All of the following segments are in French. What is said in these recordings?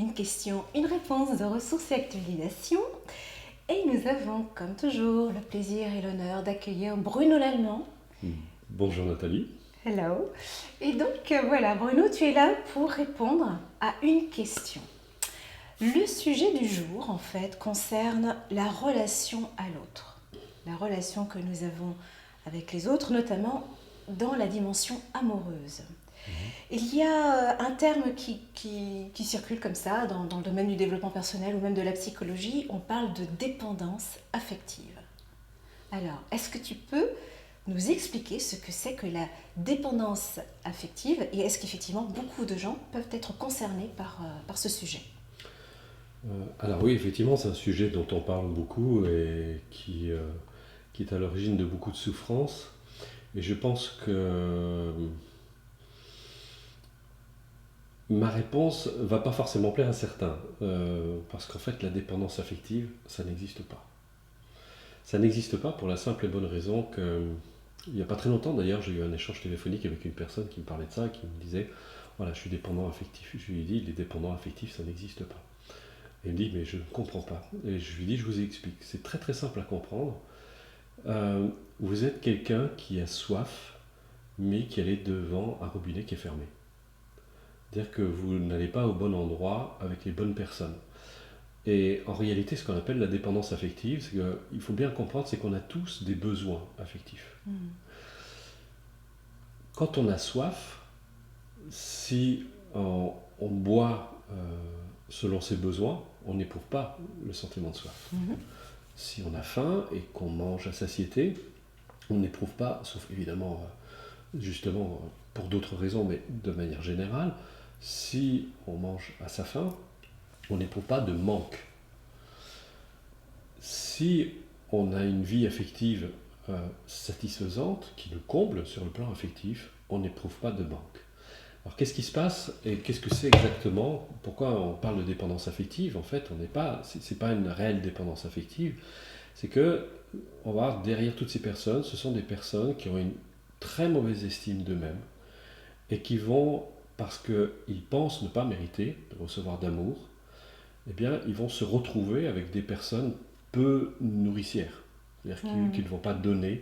une question, une réponse de ressources et actualisation. Et nous avons, comme toujours, le plaisir et l'honneur d'accueillir Bruno Lallemand. Bonjour Nathalie. Hello. Et donc voilà, Bruno, tu es là pour répondre à une question. Le sujet du jour, en fait, concerne la relation à l'autre. La relation que nous avons avec les autres, notamment dans la dimension amoureuse. Il y a un terme qui circule comme ça dans le domaine du développement personnel ou même de la psychologie, on parle de dépendance affective. Alors, est-ce que tu peux nous expliquer ce que c'est que la dépendance affective et est-ce qu'effectivement beaucoup de gens peuvent être concernés par ce sujet ? Alors oui, effectivement, c'est un sujet dont on parle beaucoup et qui est à l'origine de beaucoup de souffrances. Et je pense que ma réponse ne va pas forcément plaire à certains, parce qu'en fait, la dépendance affective, ça n'existe pas. Ça n'existe pas pour la simple et bonne raison que, il n'y a pas très longtemps d'ailleurs, j'ai eu un échange téléphonique avec une personne qui me parlait de ça, qui me disait, voilà, je suis dépendant affectif. Je lui ai dit, les dépendants affectifs, ça n'existe pas. Et il me dit, mais je ne comprends pas. Et je lui dis, je vous explique. C'est très très simple à comprendre. Vous êtes quelqu'un qui a soif, mais qui est devant un robinet qui est fermé. C'est-à-dire que vous n'allez pas au bon endroit avec les bonnes personnes. Et en réalité, ce qu'on appelle la dépendance affective, c'est qu'il faut bien comprendre, c'est qu'on a tous des besoins affectifs. Quand on a soif, si on boit selon ses besoins, on n'éprouve pas le sentiment de soif. Si on a faim et qu'on mange à satiété, on n'éprouve pas, sauf évidemment, justement, pour d'autres raisons, mais de manière générale, si on mange à sa faim, on n'éprouve pas de manque. Si on a une vie affective satisfaisante, qui nous comble sur le plan affectif, on n'éprouve pas de manque. Alors qu'est-ce qui se passe et qu'est-ce que c'est exactement ? Pourquoi on parle de dépendance affective ? En fait, c'est pas une réelle dépendance affective, c'est que on va voir derrière toutes ces personnes, ce sont des personnes qui ont une très mauvaise estime d'eux-mêmes et qui vont, parce qu'ils pensent ne pas mériter de recevoir d'amour, eh bien, ils vont se retrouver avec des personnes peu nourricières, c'est-à-dire qu'ils ne vont pas donner,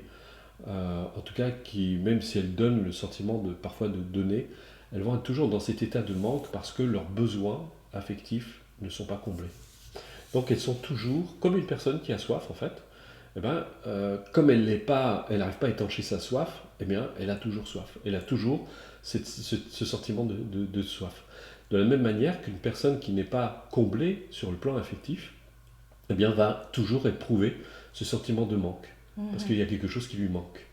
en tout cas, qui, même si elles donnent le sentiment parfois de donner, elles vont être toujours dans cet état de manque parce que leurs besoins affectifs ne sont pas comblés. Donc elles sont toujours, comme une personne qui a soif en fait, eh ben, comme elle n'arrive pas à étancher sa soif, eh bien, elle a toujours soif. Elle a toujours ce sentiment de soif. De la même manière qu'une personne qui n'est pas comblée sur le plan affectif, eh bien, va toujours éprouver ce sentiment de manque, parce qu'il y a quelque chose qui lui manque.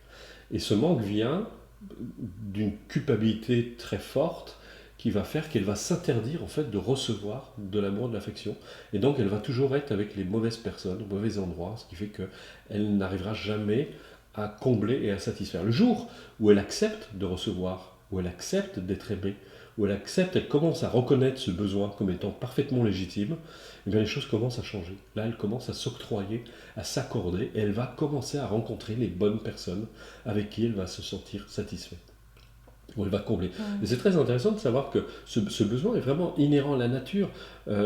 Et ce manque vient d'une culpabilité très forte qui va faire qu'elle va s'interdire en fait de recevoir de l'amour, de l'affection, et donc elle va toujours être avec les mauvaises personnes, aux mauvais endroits, ce qui fait qu'elle n'arrivera jamais à combler et à satisfaire. Le jour où elle accepte de recevoir, où elle accepte d'être aimée, où elle commence à reconnaître ce besoin comme étant parfaitement légitime, eh bien les choses commencent à changer. Là, elle commence à s'octroyer, à s'accorder, et elle va commencer à rencontrer les bonnes personnes avec qui elle va se sentir satisfaite. Où elle va combler. Et c'est très intéressant de savoir que ce besoin est vraiment inhérent à la nature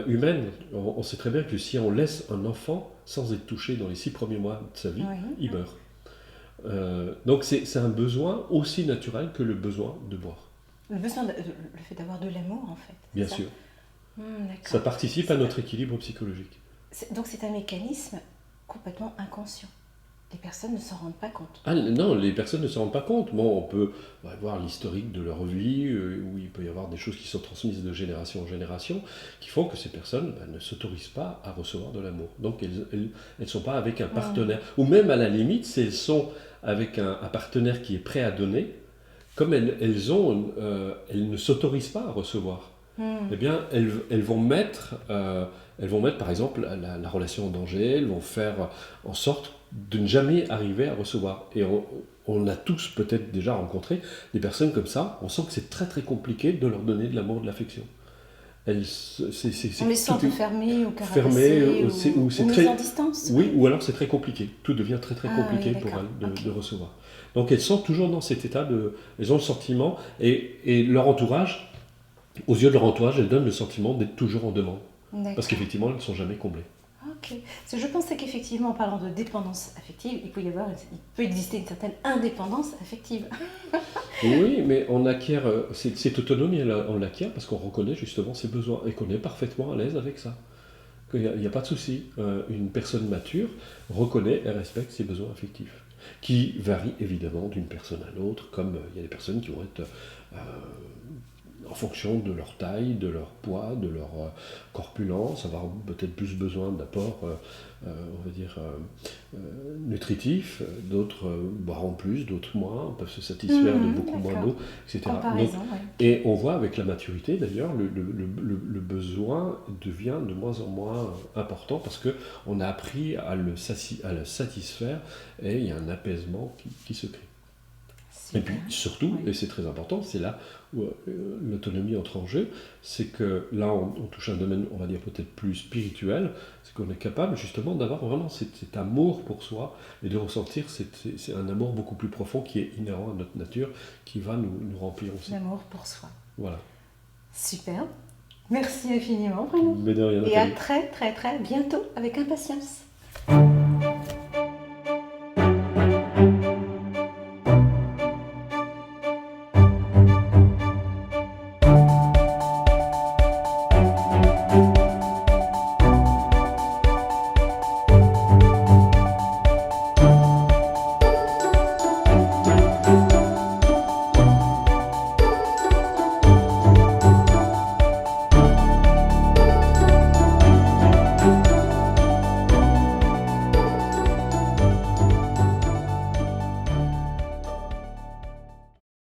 humaine. On sait très bien que si on laisse un enfant sans être touché dans les 6 premiers mois de sa vie, il meurt. Donc c'est un besoin aussi naturel que le besoin de boire. Le fait d'avoir de l'amour, en fait. Bien sûr. Ça participe à notre équilibre psychologique. Donc c'est un mécanisme complètement inconscient. Les personnes ne s'en rendent pas compte. Ah non, les personnes ne s'en rendent pas compte. Bon, on peut voir l'historique de leur vie, où il peut y avoir des choses qui sont transmises de génération en génération, qui font que ces personnes ne s'autorisent pas à recevoir de l'amour. Donc elles ne sont pas avec un partenaire. Ou même à la limite, si elles sont avec un partenaire qui est prêt à donner, comme elles ne s'autorisent pas à recevoir, eh bien, elles vont mettre par exemple la relation en danger, elles vont faire en sorte de ne jamais arriver à recevoir. Et on a tous peut-être déjà rencontré des personnes comme ça, on sent que c'est très très compliqué de leur donner de l'amour, de l'affection. On les sent un peu fermées ou caressées, ou mises en distance. Oui, ou alors c'est très compliqué. Tout devient très très compliqué pour elles de recevoir. Donc elles sont toujours dans cet état elles ont le sentiment, et leur entourage Aux yeux de leur entourage, elles donnent le sentiment d'être toujours en demande. D'accord. Parce qu'effectivement, elles ne sont jamais comblées. Ok. Parce que je pensais qu'effectivement, en parlant de dépendance affective, il peut exister une certaine indépendance affective. Oui, mais on acquiert, cette autonomie, on l'acquiert parce qu'on reconnaît justement ses besoins et qu'on est parfaitement à l'aise avec ça. Il n'y a pas de souci. Une personne mature reconnaît et respecte ses besoins affectifs, qui varient évidemment d'une personne à l'autre, comme il y a des personnes qui vont être en fonction de leur taille, de leur poids, de leur corpulence, avoir peut-être plus besoin d'apports, on va dire, nutritifs, d'autres boiront plus, d'autres moins, peuvent se satisfaire de beaucoup moins D'accord. d'eau, etc. Donc, Comparaison, oui. et on voit avec la maturité d'ailleurs, le besoin devient de moins en moins important parce qu'on a appris à le satisfaire et il y a un apaisement qui se crée. Et Super. puis surtout, Oui. et c'est très important, c'est là où l'autonomie entre en jeu, c'est que là on touche un domaine, on va dire peut-être plus spirituel, c'est qu'on est capable justement d'avoir vraiment cet amour pour soi et de ressentir c'est un amour beaucoup plus profond qui est inhérent à notre nature, qui va nous remplir aussi. L'amour pour soi. Voilà. Super. Merci infiniment, Bruno. Mais de rien, Et à Nathalie. très, très, très bientôt avec impatience.